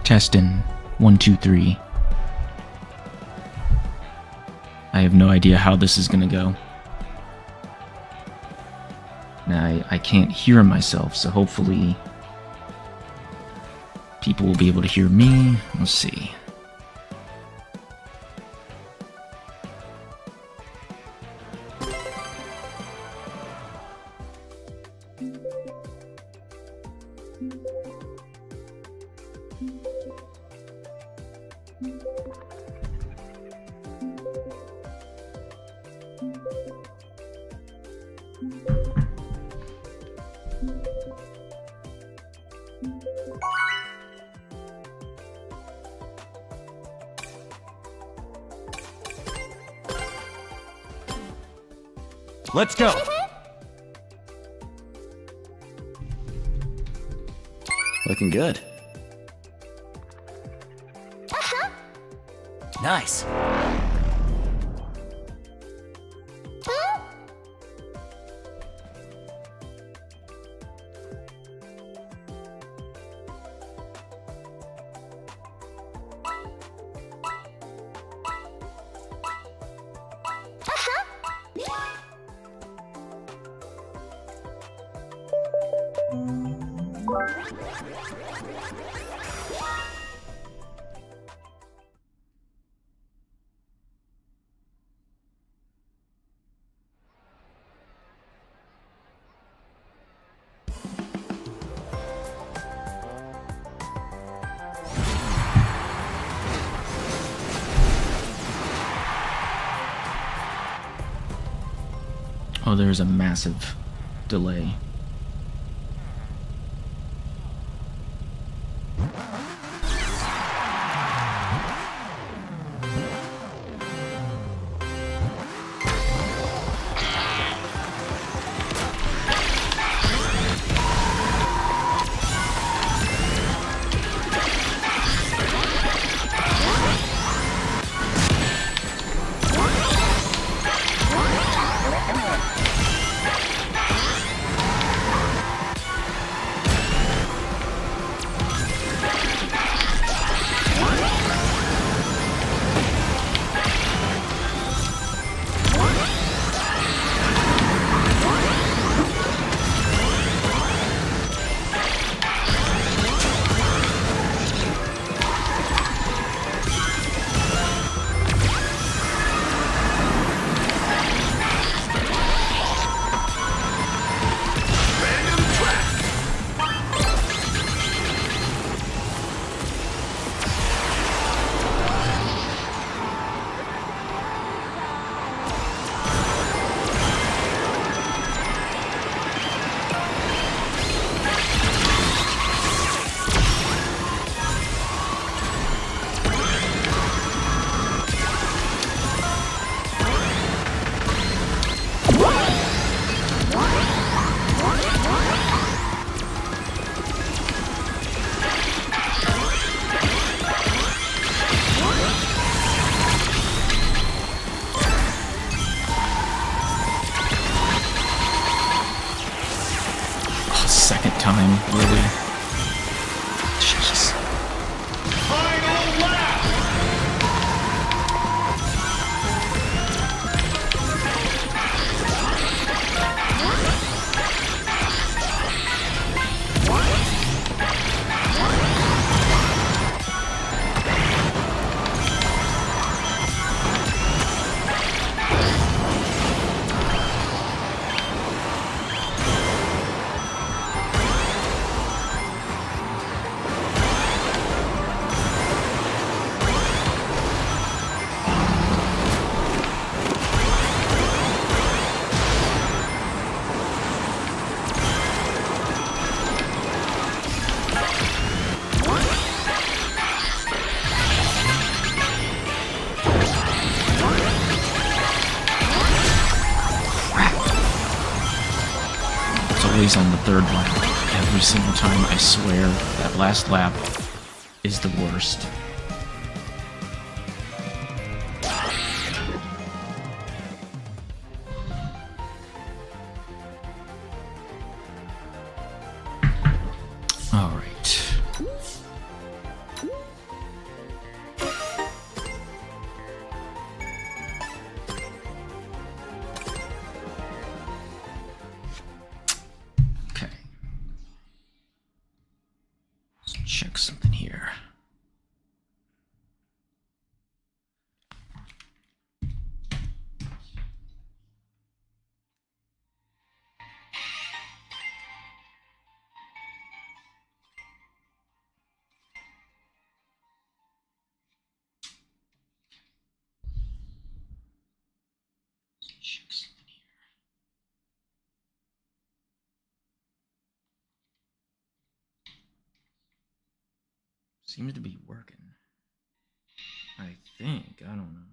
Testing 1, 2, 3. I have no idea how this is gonna go. Now, I can't hear myself, so hopefully people will be able to hear me. Let's see. Let's go! Looking good. Nice. Oh, there's a massive delay. Second time, really. Jeez. Final lap! Always on the third lap. Every single time, I swear, that last lap is the worst. Alright. Seems to be working. I think. I don't know.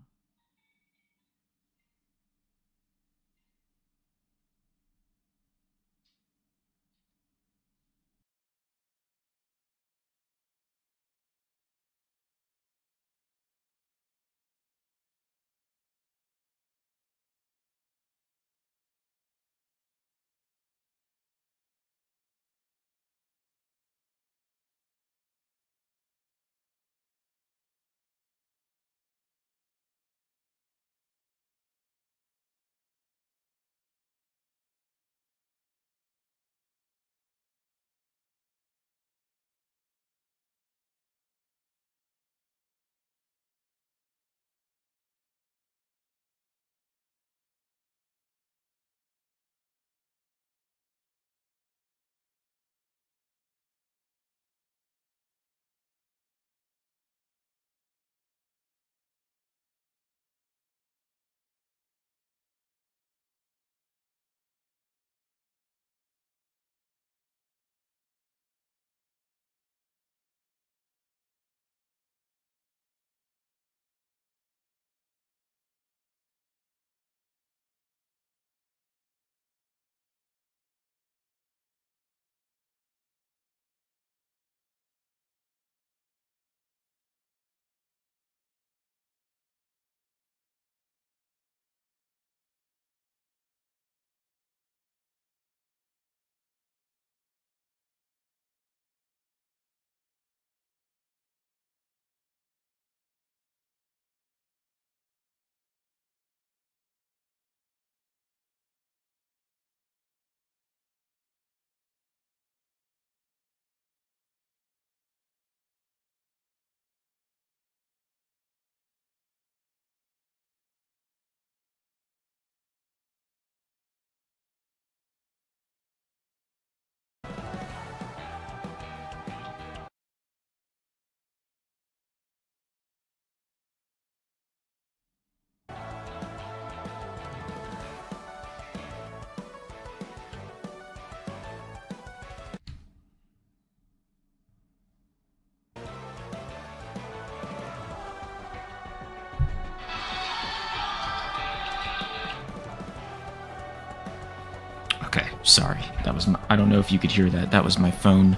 Okay, sorry. That was my, I don't know if you could hear that. That was my phone.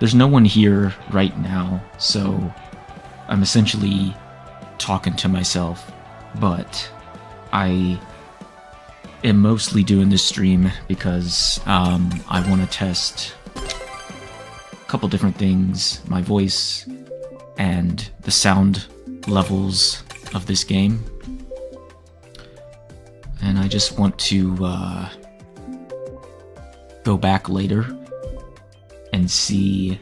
There's no one here right now, so I'm essentially talking to myself, but I am mostly doing this stream because I want to test a couple different things, my voice and the sound levels of this game. And I just want to go back later and see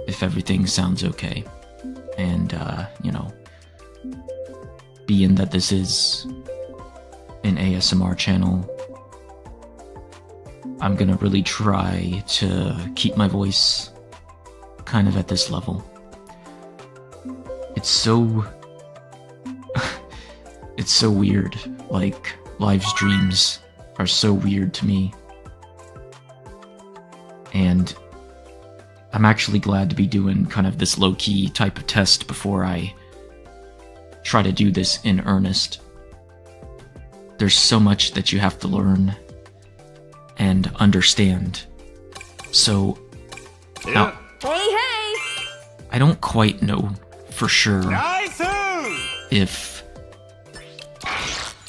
if everything sounds okay. And, you know, being that this is an ASMR channel, I'm gonna really try to keep my voice kind of at this level. It's so... it's so weird, like... live streams are so weird to me, and I'm actually glad to be doing kind of this low-key type of test before I try to do this in earnest. There's so much that you have to learn and understand, so now, Hey! I don't quite know for sure if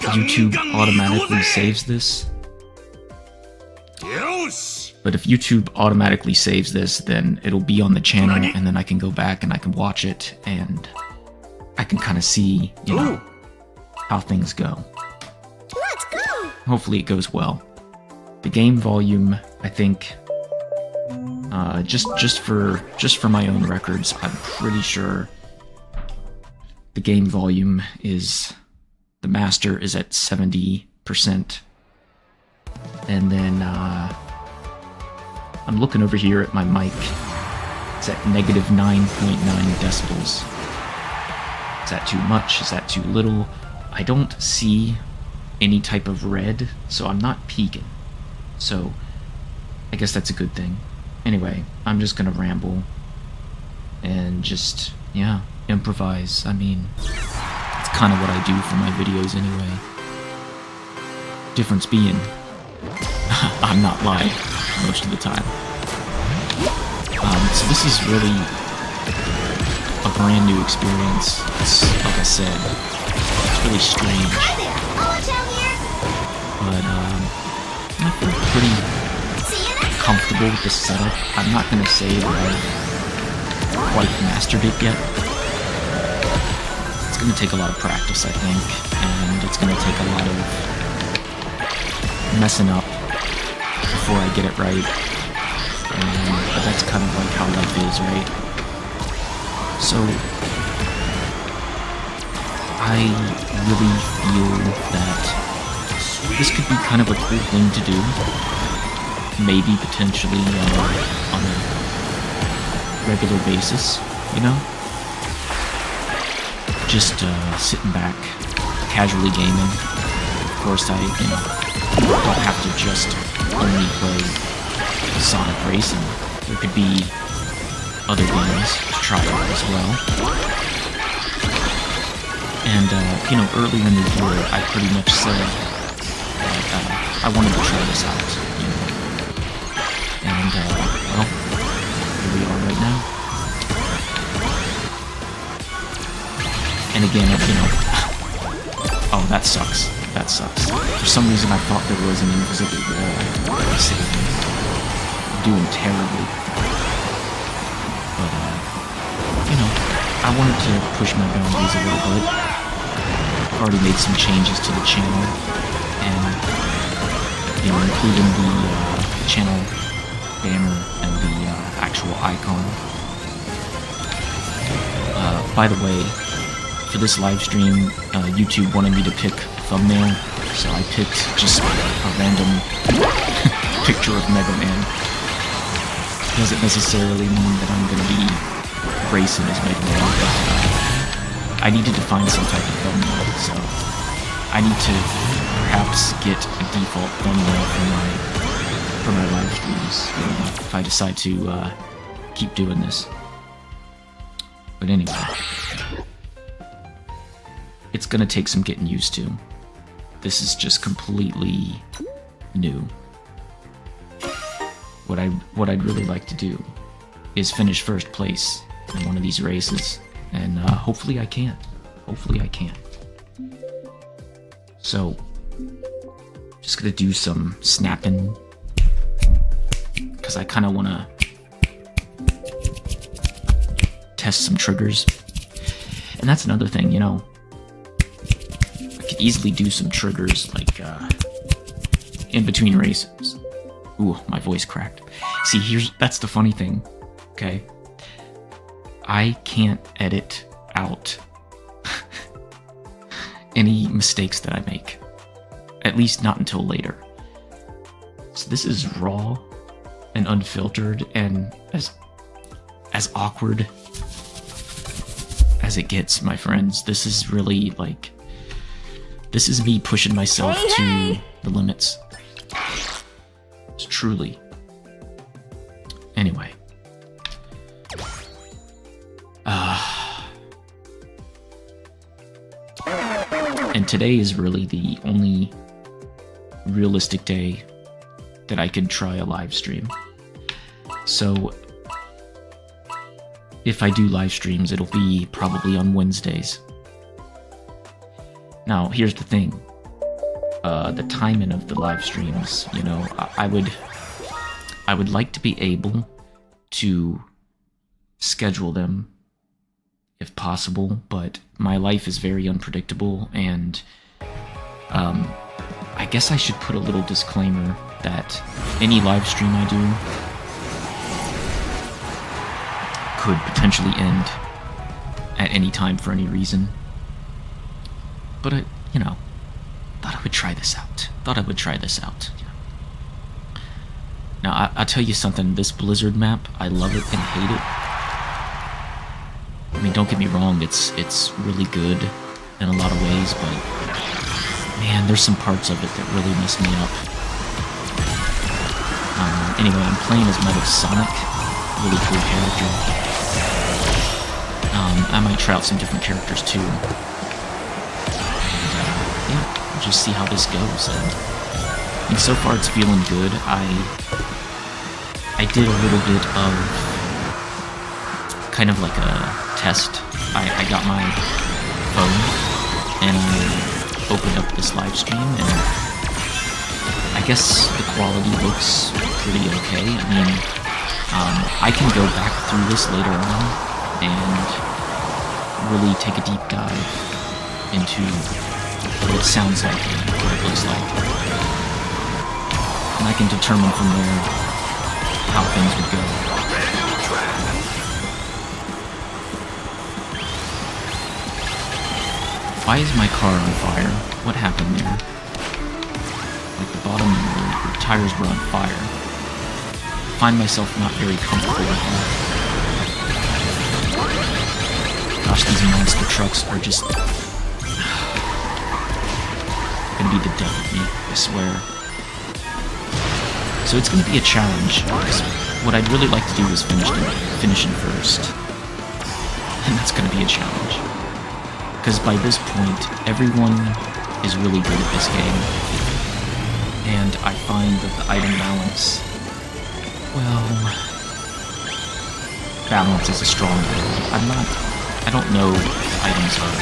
YouTube automatically saves this. But if YouTube automatically saves this, then it'll be on the channel, and then I can go back and I can watch it, and I can kind of see, you know, how things go. Let's go! Hopefully it goes well. The game volume, I think, just for my own records, I'm pretty sure the game volume is... the master is at 70%. And then, I'm looking over here at my mic. It's at negative 9.9 decibels. Is that too much? Is that too little? I don't see any type of red, so I'm not peaking. So, I guess that's a good thing. Anyway, I'm just gonna ramble. and just, yeah, improvise. I mean, it's kind of what I do for my videos anyway. Difference being, I'm not live most of the time. So this is really a brand new experience. It's, like I said, it's really strange. Hi there. I'll watch out here. But I feel pretty See you next time. comfortable with the setup. I'm not gonna say that I've quite mastered it yet. It's gonna take a lot of practice, I think, and it's gonna take a lot of messing up before I get it right. But that's kind of like how life is, right? So I really feel that this could be kind of a cool thing to do. Maybe potentially on a regular basis, you know? Just sitting back, casually gaming. Of course, I don't have to just only play Sonic Racing. There could be other games to try out as well. And, earlier in the year, I pretty much said that I wanted to try this out, you know. And, well, here we are right now. And again, oh, that sucks. That sucks. For some reason, I thought there was an invisible wall that was sitting there. Doing terribly. But, I wanted to push my boundaries a little bit. I've already made some changes to the channel, and, including the channel banner and the actual icon. By the way, for this live stream, YouTube wanted me to pick a thumbnail, so I picked just a random picture of Mega Man. Doesn't necessarily mean that I'm going to be racing as Mega Man, but I needed to find some type of thumbnail, so I need to perhaps get a default thumbnail for my live streams, if I decide to keep doing this. But anyway, it's going to take some getting used to. This is just completely new. What I'd really like to do is finish first place in one of these races, and hopefully I can. Hopefully I can. So, just gonna do some snapping, because I kind of want to test some triggers. And that's another thing, I could easily do some triggers, like, in between races. Ooh, my voice cracked. See, that's the funny thing, okay? I can't edit out any mistakes that I make. At least not until later. So this is raw and unfiltered and as awkward as it gets, my friends. This is really, this is me pushing myself to the limits. Truly. Anyway. And today is really the only realistic day that I could try a live stream. So, if I do live streams, it'll be probably on Wednesdays. Now, here's the thing. The timing of the live streams, I would like to be able to schedule them if possible, but my life is very unpredictable, and I guess I should put a little disclaimer that any live stream I do could potentially end at any time for any reason. But thought I would try this out. Now, I'll tell you something. This Blizzard map, I love it and hate it. I mean, don't get me wrong. It's really good in a lot of ways, but man, there's some parts of it that really mess me up. Anyway, I'm playing as Metal Sonic. Really cool character. might try out some different characters too. And, yeah, we'll just see how this goes. And so far it's feeling good. I did a little bit of kind of like a test. I got my phone and I opened up this live stream, and I guess the quality looks pretty okay. I mean, I can go back through this later on and really take a deep dive into what it sounds like and what it looks like. And I can determine from there how things would go. Why is my car on fire? What happened there? Like the bottom of the tires were on fire. I find myself not very comfortable with that. Gosh, these monster trucks are just gonna be the death of me, I swear. So it's gonna be a challenge, because what I'd really like to do is finish him first. And that's gonna be a challenge. Because by this point, everyone is really good at this game. And I find that the item balance, well, balance is a strong word. I don't know if items are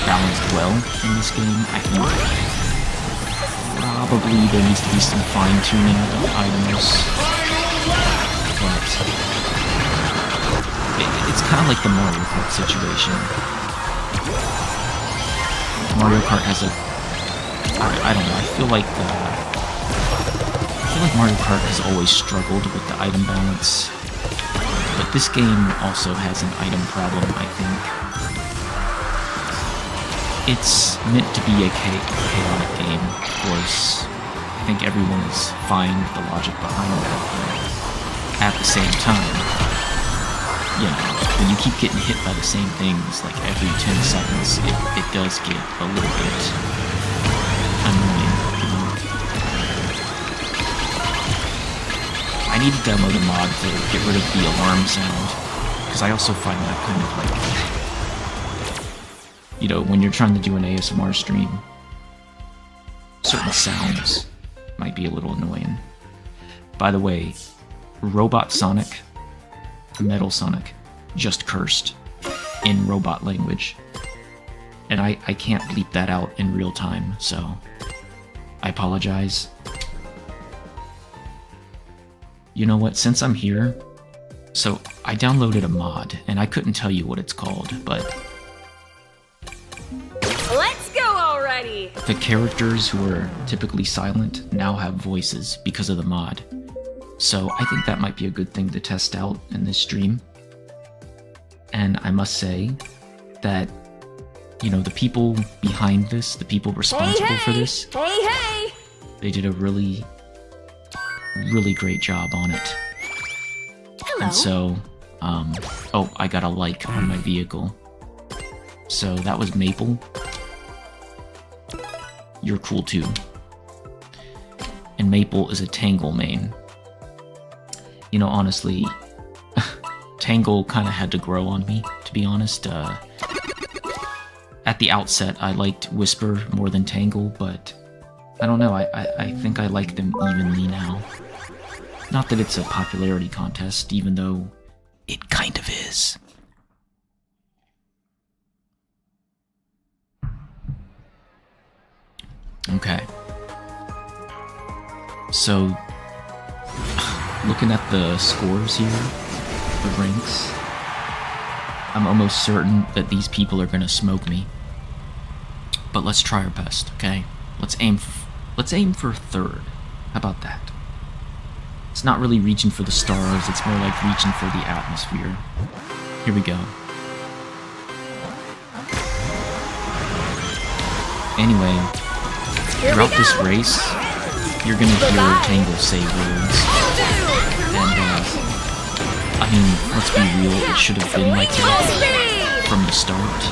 balanced well in this game. I think probably there needs to be some fine-tuning of items. But it's kind of like the Mario Kart situation. Mario Kart has a... I don't know, I feel like Mario Kart has always struggled with the item balance. But this game also has an item problem, I think. It's meant to be a chaotic game, of course. I think everyone is fine with the logic behind that, but at the same time, you know, when you keep getting hit by the same things like every 10 seconds, it does get a little bit annoying, you know. I need to download a mod to get rid of the alarm sound, because I also find that kind of like, you know, when you're trying to do an ASMR stream, certain sounds might be a little annoying. By the way, Robot Sonic, Metal Sonic, just cursed in robot language. And I can't bleep that out in real time, so I apologize. You know what, since I'm here, so I downloaded a mod, and I couldn't tell you what it's called, but let's go already! the characters who are typically silent now have voices because of the mod. So I think that might be a good thing to test out in this stream. And I must say that, you know, the people behind this, the people responsible for this, they did a really, really great job on it. Hello. And so, oh, I got a like on my vehicle. So that was Maple. You're cool too. And Maple is a Tangle main. You know, honestly, Tangle kind of had to grow on me, to be honest. At the outset, I liked Whisper more than Tangle, but I don't know, I think I like them evenly now. Not that it's a popularity contest, even though it kind of is. Okay. So, looking at the scores here, the ranks, I'm almost certain that these people are gonna smoke me. But let's try our best, okay? Let's aim for third. How about that? It's not really reaching for the stars, it's more like reaching for the atmosphere. Here we go. Anyway, throughout this race, you're gonna hear Tangle say words. And, I mean, let's be real, it should have been like that from the start.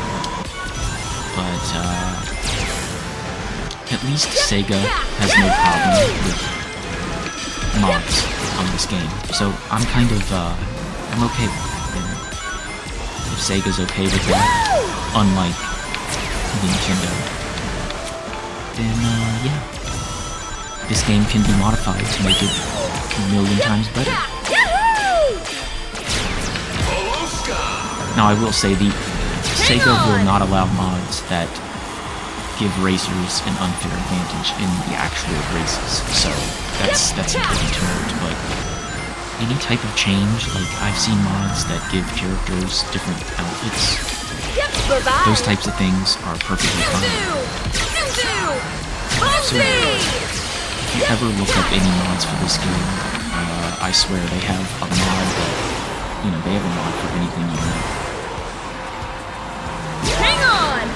But, at least Sega has no problem with mods on this game. So I'm kind of, I'm okay with it. if Sega's okay with that, unlike Nintendo, then yeah, this game can be modified to make it a million times better. Now I will say Sega will not allow mods that give racers an unfair advantage in the actual races, so that's important to note. But any type of change, like I've seen mods that give characters different outfits, those types of things are perfectly fine. So if you ever look up any mods for this game, I swear they have a mod that, you know, they have a mod for anything you want. Hang on!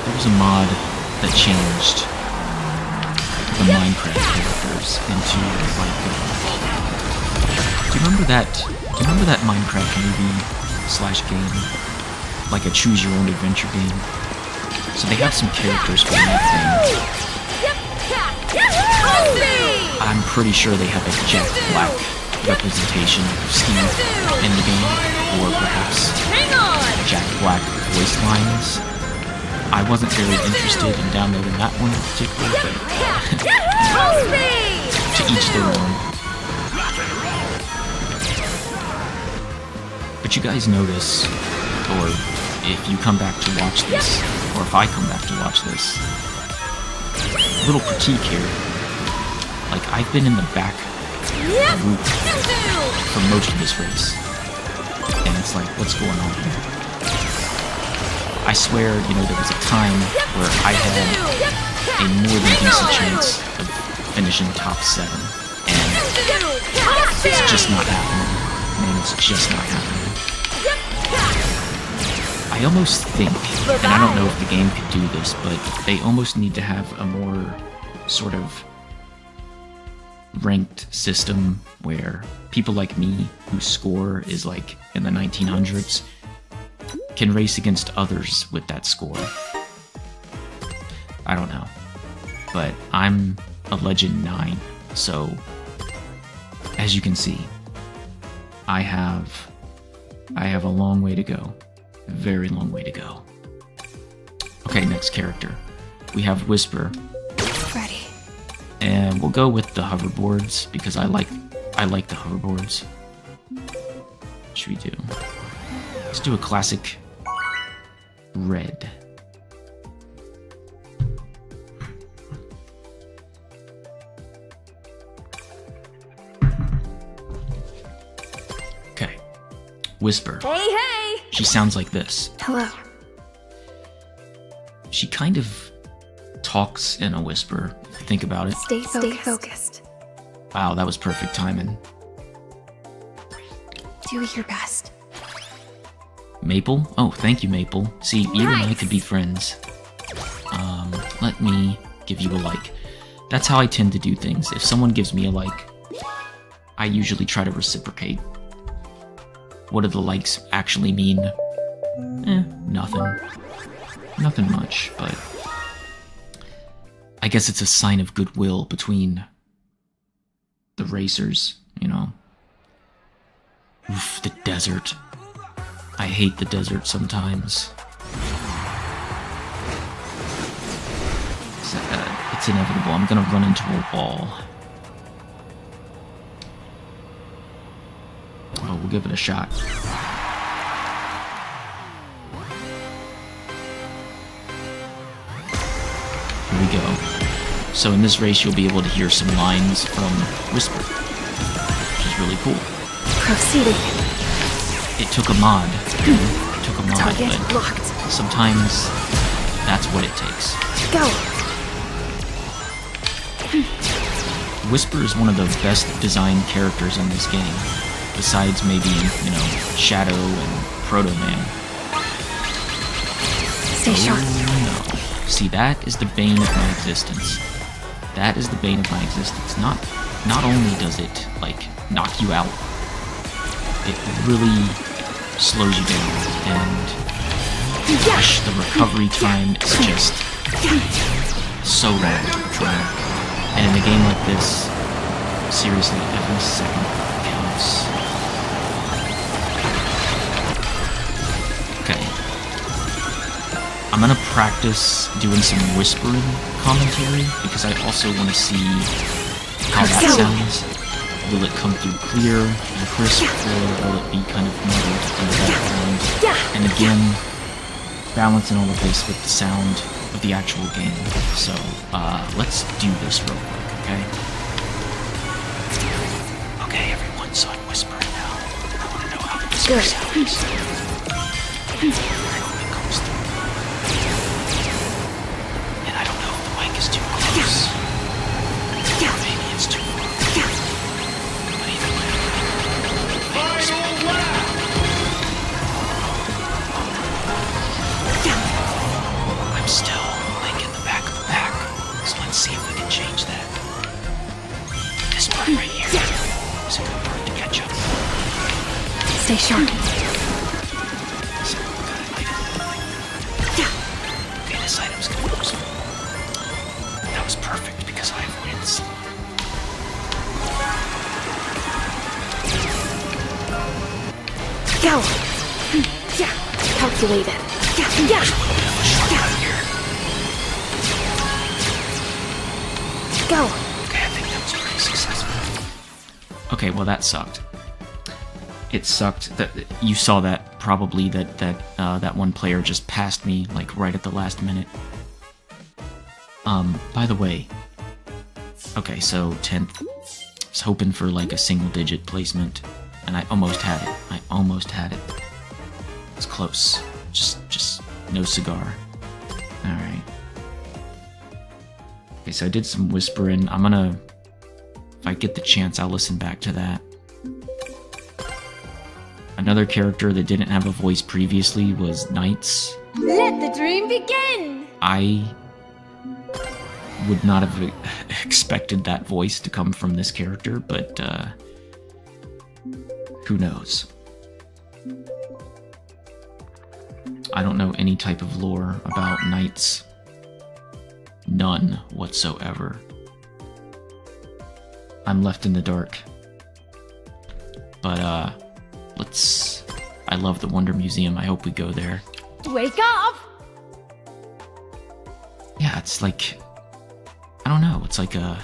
There was a mod that changed the Minecraft characters into like do you remember that Minecraft movie / game? Like a choose your own adventure game? So they have some characters from that thing. I'm pretty sure they have a Jack Black representation of Steve in the game, or perhaps Jack Black voice lines. I wasn't very interested in downloading that one in particular, but to each their own. But you guys notice, or if you come back to watch this, or if I come back to watch this, little critique here. Like, I've been in the back group for most of this race, and it's like, what's going on here? I swear, you know, there was a time where I had a more than decent chance of finishing top 7, and it's just not happening. Man, it's just not happening. I almost think, and I don't know if the game could do this, but they almost need to have a more sort of ranked system where people like me, whose score is like in the 1900s, can race against others with that score. I don't know. But I'm a Legend 9, so as you can see, I have a long way to go. A very long way to go. Okay, next character. We have Whisper. Ready. And we'll go with the hoverboards because I like the hoverboards. What should we do? Let's do a classic red. Okay. Whisper. Hey, hey! She sounds like this. Hello. She kind of talks in a whisper, if you think about it. Stay focused. Wow, that was perfect timing. Do your best. Maple? Oh, thank you, Maple. See, you and I could be friends. Let me give you a like. That's how I tend to do things. If someone gives me a like, I usually try to reciprocate. What do the likes actually mean? Nothing. Nothing much, but I guess it's a sign of goodwill between the racers, you know. Oof, the desert. I hate the desert sometimes. It's inevitable. I'm gonna run into a wall. Oh, we'll give it a shot. Here we go. So in this race, you'll be able to hear some lines from Whisper, which is really cool. Proceeding. It took a mod. It took a mod, Target but locked. sometimes that's what it takes. Go. Whisper is one of the best designed characters in this game, besides maybe, you know, Shadow and Proto Man. Stay sharp. No. See, that is the bane of my existence. That is the bane of my existence. Not only does it, like, knock you out, it really slows you down, and gosh, the recovery time is just so long. And in a game like this, seriously, every second counts. Okay. I'm gonna practice doing some whispering commentary because I also want to see how that sounds. Will it come through clear and crisp, or will it be kind of muddled in the background? And again, balancing all of this with the sound of the actual game. So, let's do this real quick, okay? Okay, everyone, so I'm whispering now. I want to know how the whisper sounds. I hope it comes through. And I don't know if the mic is too close. Or maybe it's too far. But either way, Final lap! I'm still like in the back of the pack. So let's see if we can change that. This part right here is a good part to catch up. Stay sharp. So, got an item. Okay, this item's gonna be useful. That was perfect because I avoided the slot. Go. Calculated. Yeah. Go. Okay, I think that was pretty successful. Okay, well that sucked. It sucked that you saw that probably that one player just passed me like right at the last minute. By the way, okay, so 10th. I was hoping for like a single digit placement, and I almost had it. It's close. Just no cigar. All right. Okay, so I did some whispering. I'm gonna, if I get the chance, I'll listen back to that. Another character that didn't have a voice previously was Knights. Let the dream begin! I would not have expected that voice to come from this character, but who knows? I don't know any type of lore about Knights. None whatsoever. I'm left in the dark. But, I love the Wonder Museum. I hope we go there. Wake up! Yeah, it's like... I don't know, it's like a...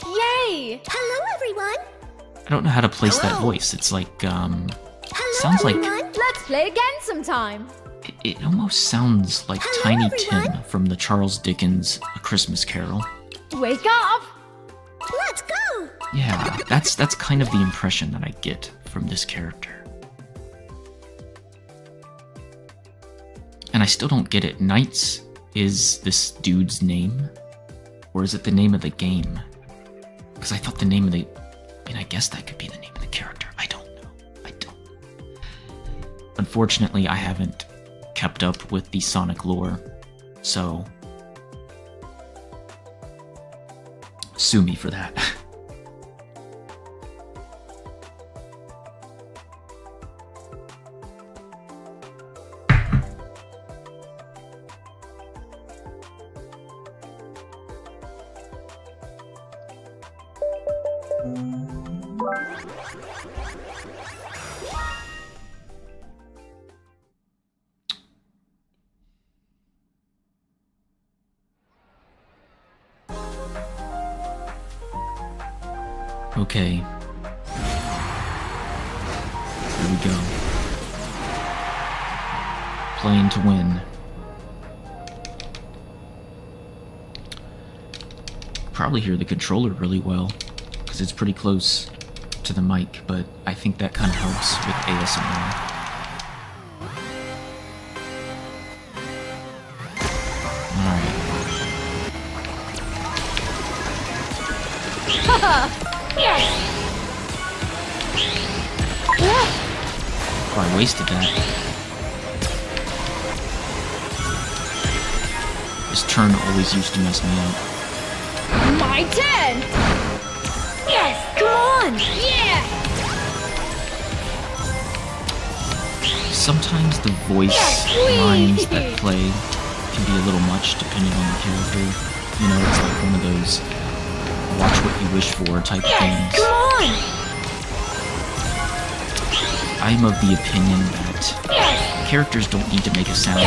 Yay! Hello, everyone. I don't know how to place that voice. It's like, Hello, sounds like... everyone. Let's play again sometime! It almost sounds like Hello, Tiny everyone. Tim from the Charles Dickens A Christmas Carol. Wake up! Let's go. Yeah, that's kind of the impression that I get from this character. And I still don't get it. Knights is this dude's name? Or is it the name of the game? Because I thought the name of the... I mean, I guess that could be the name of the character. I don't know. Unfortunately, I haven't kept up with the Sonic lore, so... sue me for that. Okay. Here we go. Playing to win. Probably hear the controller really well, because it's pretty close to the mic, but I think that kind of helps with ASMR. Oh, I wasted that. This turn always used to mess me up. My turn! Yes! Come on! Yeah! Sometimes the voice lines that play can be a little much depending on the character. You know, it's like one of those watch what you wish for type things. Come on! I'm of the opinion that characters don't need to make a sound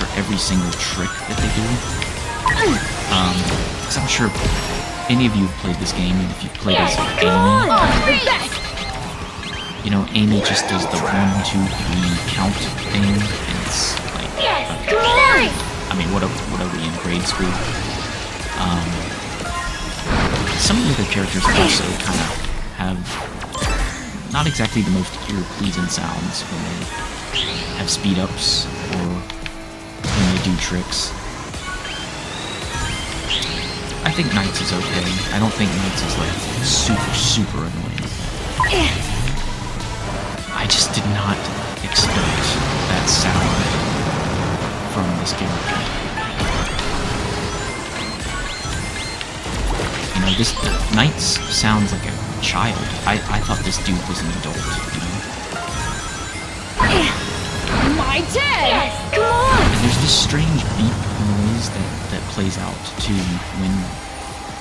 for every single trick that they do. Because I'm sure any of you have played this game, and if you've played as Amy, you know, Amy just does the 1, 2, 3 count thing, and it's like, I mean, what are we in grade school? Some of the other characters also kind of have not exactly the most ear-pleasing sounds when they have speed-ups or when they do tricks. I think Knights is okay. I don't think Knights is like super annoying. I just did not expect that sound from this character. You know, this Knights sounds like a child. I thought this dude was an adult, you know? My turn! Yes, come on! And there's this strange beep noise that plays out too when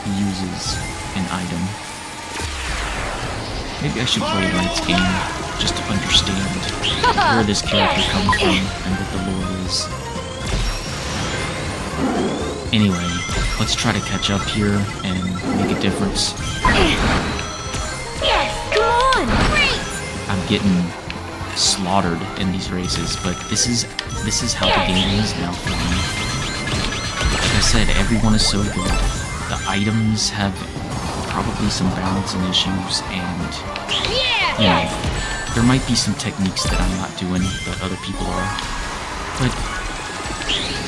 he uses an item. Maybe I should play a Knight's game just to understand where this character comes from and what the lore is. Anyway, let's try to catch up here and make a difference. Yes, come on! Great! I'm getting slaughtered in these races, but this is how the game is now for me. Like I said, everyone is so good. The items have probably some balancing issues, and you know, there might be some techniques that I'm not doing that other people are, but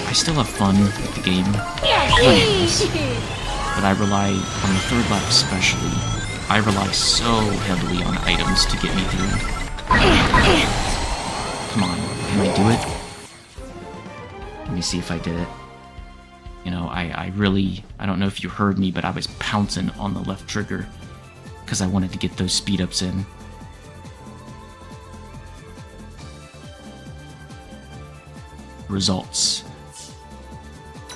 I still have fun with the game. But I rely, on the third lap especially, I rely so heavily on items to get me through. Come on, can I do it? Let me see if I did it. You know, I don't know if you heard me, but I was pouncing on the left trigger because I wanted to get those speed ups in. Results.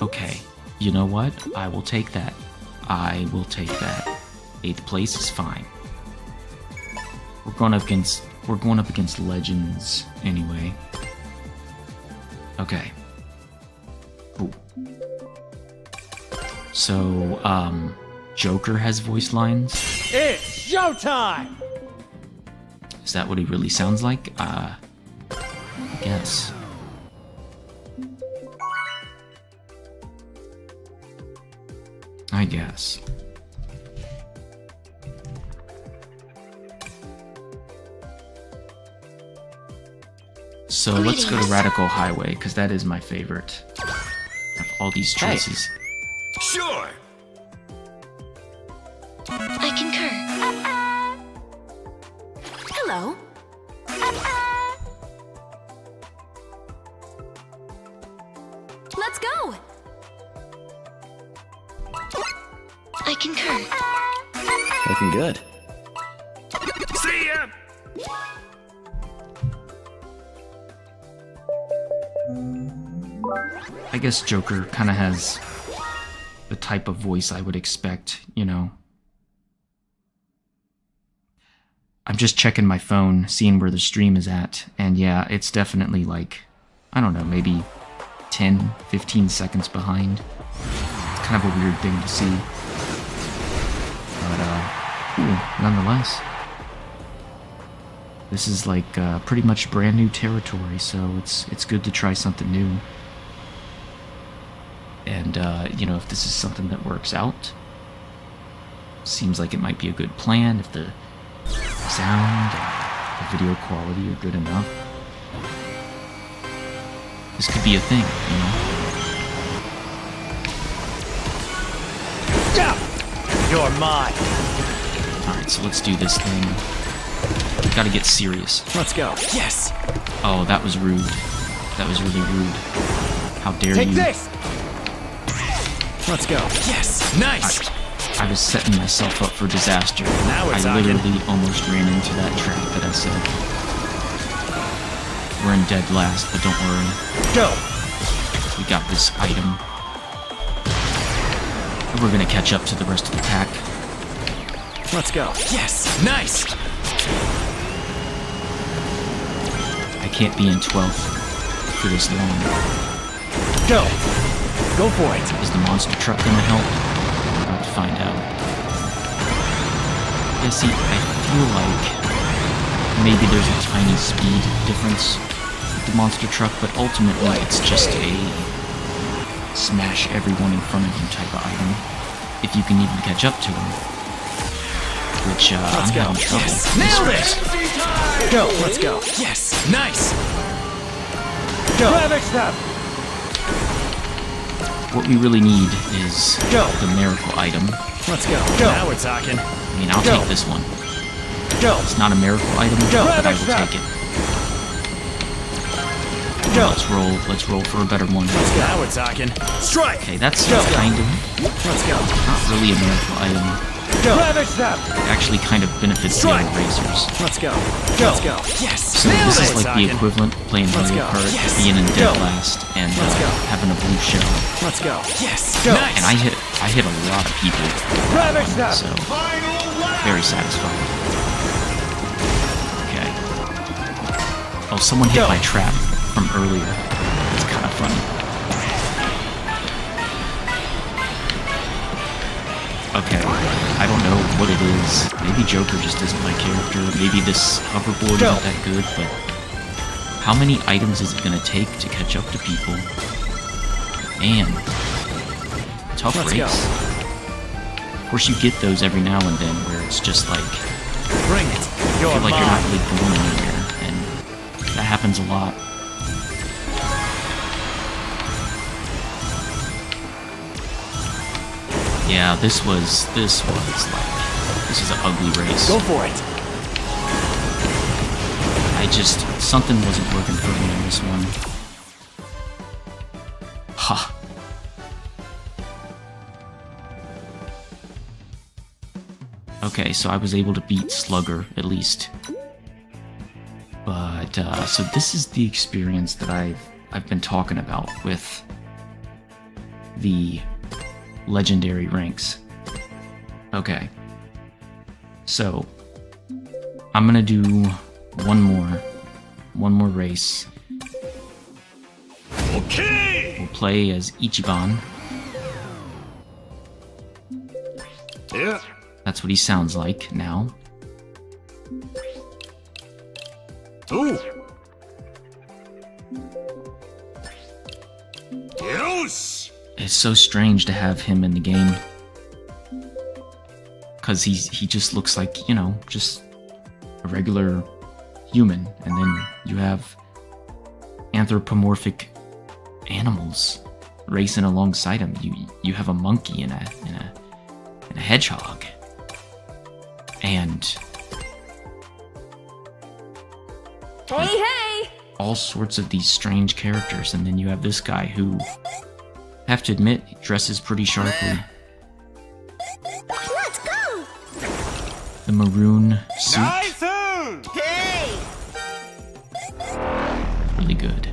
Okay, you know what? I will take that. I will take that. 8th place is fine. We're going up against legends anyway. Okay. Ooh. So, Joker has voice lines. It's showtime! Is that what he really sounds like? I guess. I guess. So let's go to Radical Highway, because that is my favorite of all these choices. Sure! I concur. Hello. Let's go. I concur. Looking good. See ya! I guess Joker kind of has the type of voice I would expect, you know. I'm just checking my phone, seeing where the stream is at, and yeah, it's definitely like, I don't know, maybe 10, 15 seconds behind. It's kind of a weird thing to see. But, nonetheless, this is like pretty much brand new territory, so it's good to try something new. And, you know, if this is something that works out, seems like it might be a good plan if the sound and the video quality are good enough. This could be a thing, you know? You're mine! Alright, so let's do this thing. Gotta get serious. Let's go. Yes! Oh, that was rude. That was really rude. How dare Take you? this! Let's go. Yes! Nice! I was setting myself up for disaster. Now we're I talking. literally almost ran into that trap that I said. We're in dead last, but don't worry. Go! We got this item. And we're gonna catch up to the rest of the pack. Let's go. Yes! Nice! I can't be in 12th. for this long. Go! Go for it! Is the monster truck gonna help? We're about to find out. Yeah, see, I feel like maybe there's a tiny speed difference with the monster truck, but ultimately it's just a smash everyone in front of you type of item, if you can even catch up to him. Which, I'm having trouble. Yes. Nailed it! Go! Let's go! Yes! Nice! Go! Traffic stop! What we really need is Go. the miracle item. Let's go! Go! Now we're talking. I mean, I'll Go. take this one. Go! It's not a miracle item, Go. but I will Stop. take it. Go! Let's roll for a better one. Now we're talking. Strike! Okay, that's Go. kind of Let's go! not really a miracle item. Go! Traffic stop! It actually kind of benefits the Strike. other racers. Let's go! Go! Let's go! Yes! So Nailed this is it. like the equivalent of playing Let's Mario go. Kart, Yes. being in Go. dead last, and Let's go. having a blue shell. Let's go! Yes! Go! Nice! And I hit a lot of people, Traffic stop! so very satisfying. Okay. Oh, someone hit Go. my trap from earlier. It's kind of funny. Okay, I don't know what it is. Maybe Joker just isn't my character. Maybe this hoverboard Go. isn't that good, but how many items is it gonna take to catch up to people? Man, tough Let's race. go. Of course, you get those every now and then where it's just like, Bring it! I You're feel like you're mine! not really going anywhere, and that happens a lot. Yeah, this was an ugly race. Go for it! Something wasn't working for me in this one. Ha. Okay, so I was able to beat Slugger, at least. But, so this is the experience that I've been talking about with the legendary ranks. Okay. So, I'm gonna do one more race. Okay! We'll play as Ichiban. Yeah. That's what he sounds like now. Ooh! Yes! It's so strange to have him in the game. Because he just looks like, you know, just a regular human. And then you have anthropomorphic animals racing alongside him. You have a monkey and a hedgehog. And Hey! all sorts of these strange characters. And then you have this guy who, I have to admit, he dresses pretty sharply. Let's go! The maroon suit, Typhoon! Hey! really good.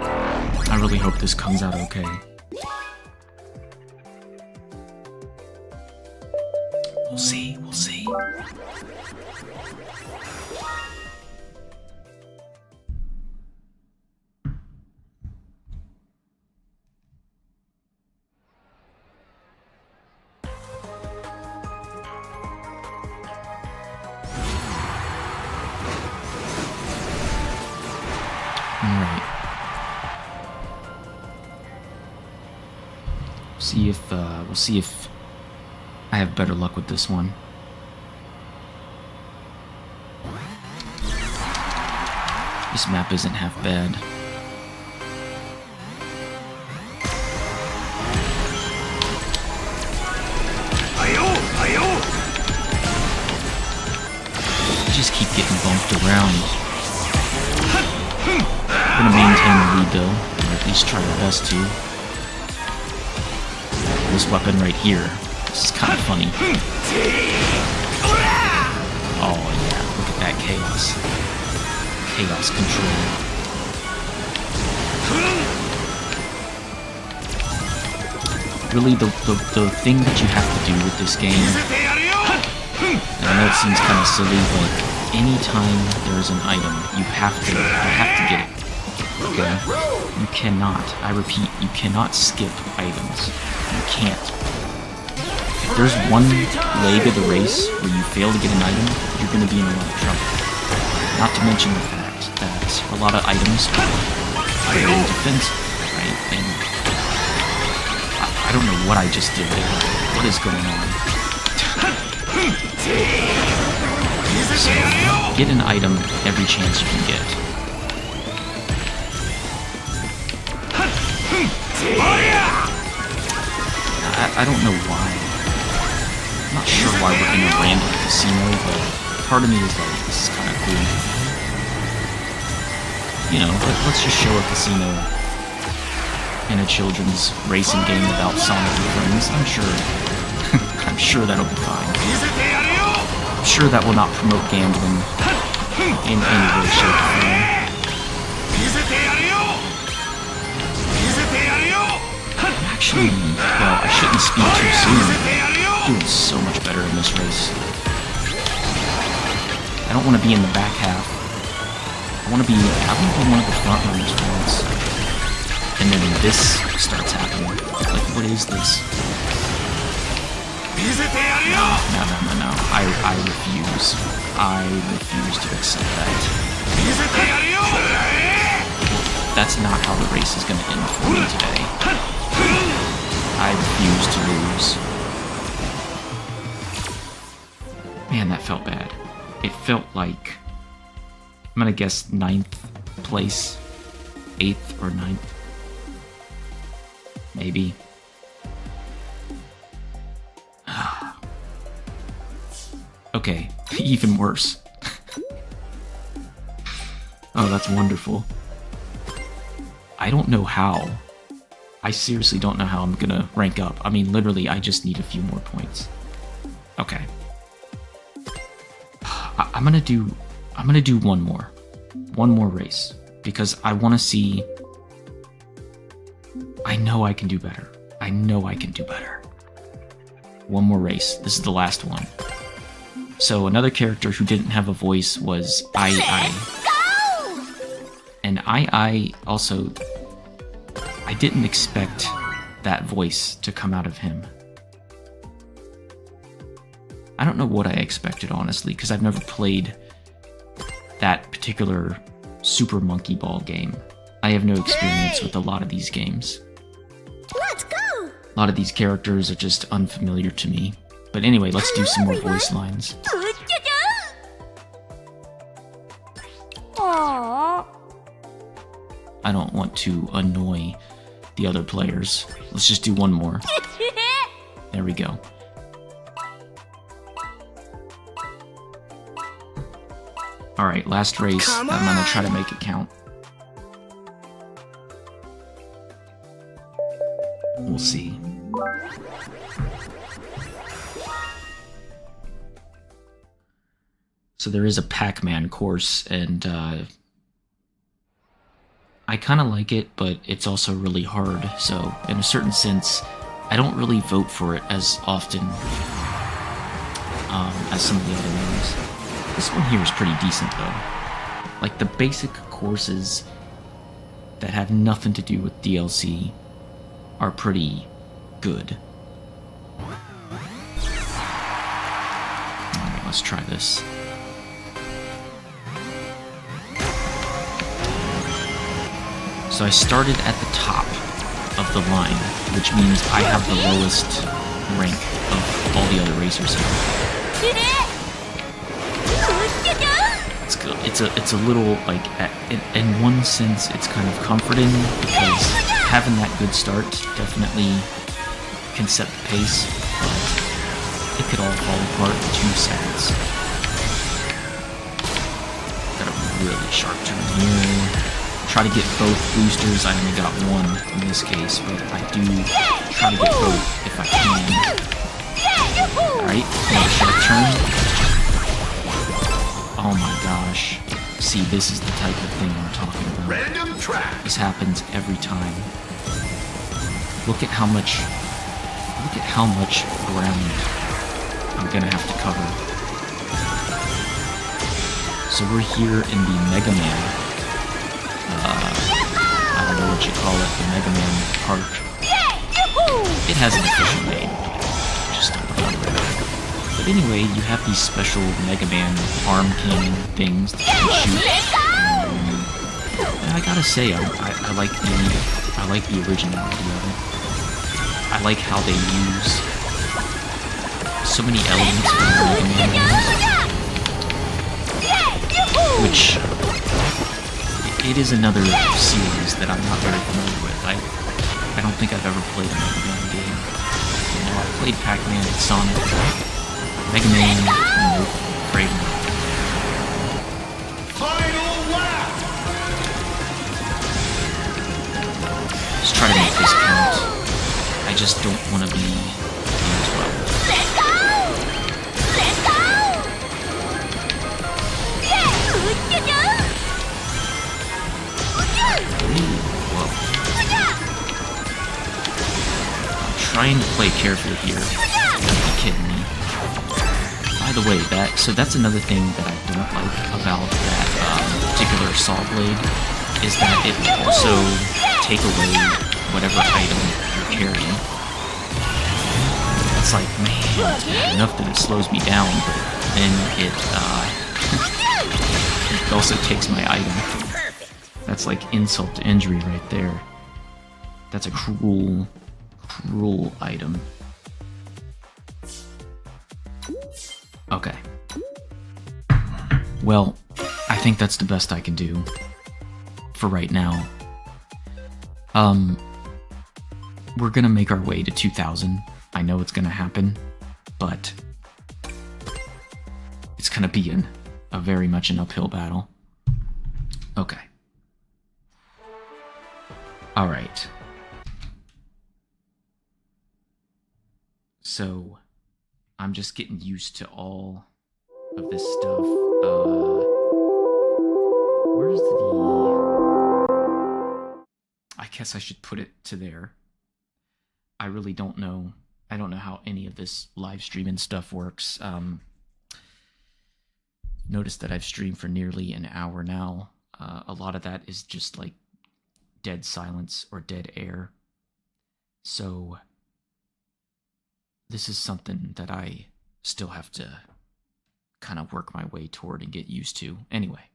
I really hope this comes out okay. We'll see. Alright. We'll see if I have better luck with this one. This map isn't half bad. Ayo! Ayo! I just keep getting bumped around. I'm gonna maintain the lead though, or at least try my best to. This weapon right here. This is kind of funny. Oh yeah, look at that chaos. Chaos control. Really, the thing that you have to do with this game, and I know it seems kind of silly, but anytime there's an item, you have to get it. Okay? You cannot, I repeat, you cannot skip items. You can't. If there's one leg of the race where you fail to get an item, you're going to be in a lot of trouble. Not to mention the fact that a lot of items are very defensive, right? And I don't know what I just did there. What is going on? So, get an item every chance you can get. I don't know why. I'm not sure why we're in a random casino, but part of me is like, this is kind of cool. You know, let's just show a casino in a children's racing game about Sonic and friends. I'm sure that'll be fine. I'm sure that will not promote gambling in any way, shape, or form. Actually, well, I shouldn't speak too soon. I'm doing so much better in this race. I don't want to be in the back half. I want to be one of the front runners once. And then this starts happening. Like, what is this? No. I refuse. I refuse to accept that. That's not how the race is going to end for me today. I refuse to lose. Man, that felt bad. It felt like, I'm gonna guess 9th place, 8th or 9th, maybe. Okay, even worse. Oh, that's wonderful. I don't know how. I seriously don't know how I'm gonna rank up. I mean, literally, I just need a few more points. Okay. I'm gonna do one more race, because I want to see. I know I can do better. I know I can do better. One more race. This is the last one. So another character who didn't have a voice was I. And I also, I didn't expect that voice to come out of him. I don't know what I expected, honestly, because I've never played that particular Super Monkey Ball game. I have no experience with a lot of these games. Let's go! A lot of these characters are just unfamiliar to me. But anyway, let's do some more voice lines. Aww. I don't want to annoy the other players. Let's just do one more. There we go. Alright, last race. I'm gonna try to make it count. We'll see. So there is a Pac-Man course, and I kind of like it, but it's also really hard. So in a certain sense, I don't really vote for it as often as some of the other ones. This one here is pretty decent, though. Like, the basic courses that have nothing to do with DLC are pretty good. Alright, let's try this. So I started at the top of the line, which means I have the lowest rank of all the other racers here. It's good. It's a little, like, in one sense, it's kind of comforting, because having that good start definitely can set the pace, but it could all fall apart in 2 seconds. Got a really sharp turn here. Try to get both boosters. I only got one in this case, but I do try to get both if I can. Alright, another sharp turn. Oh my gosh. See, this is the type of thing I'm talking about. Random track. This happens every time. Look at how much ground I'm gonna have to cover. So we're here in the Mega Man, I don't know what you call it, the Mega Man Park. It has an official name, just don't remember. But anyway, you have these special Mega Man arm cannon things that you can shoot. And I gotta say, I like the originality of it. I like how they use so many elements from the Mega Man games, which it is another series that I'm not very familiar with. I don't think I've ever played a Mega Man game. You know, I played Pac-Man and Sonic, Mega Man, nope, afraid not. Final lap. Just try to make this count. I just don't want to be in 12. Let's go! Let's go! Whoa. I'm trying to play carefully here. You gotta be kidding me. By the way, that's another thing that I don't like about that particular saw blade, is that it will also take away whatever item you're carrying. It's like, man, it's bad enough that it slows me down, but then it also takes my item. That's like insult to injury right there. That's a cruel item. Okay. Well, I think that's the best I can do for right now. We're gonna make our way to 2000. I know it's gonna happen, but it's gonna be a very much an uphill battle. Okay. Alright. So, I'm just getting used to all of this stuff. Where's the... I guess I should put it to there. I really don't know. I don't know how any of this live streaming stuff works. Notice that I've streamed for nearly an hour now. A lot of that is just like dead silence or dead air. So this is something that I still have to kind of work my way toward and get used to. Anyway,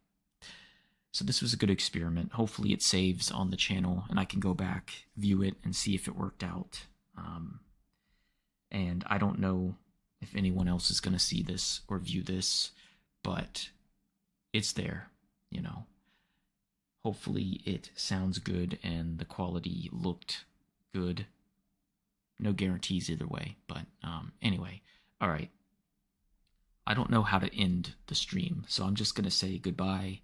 so this was a good experiment. Hopefully it saves on the channel and I can go back, view it, and see if it worked out. And I don't know if anyone else is going to see this or view this, but it's there, you know. Hopefully it sounds good and the quality looked good. No guarantees either way, but anyway, all right. I don't know how to end the stream, so I'm just going to say goodbye.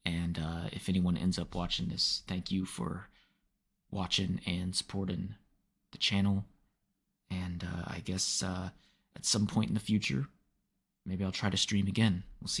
And if anyone ends up watching this, thank you for watching and supporting the channel. And I guess at some point in the future, maybe I'll try to stream again. We'll see.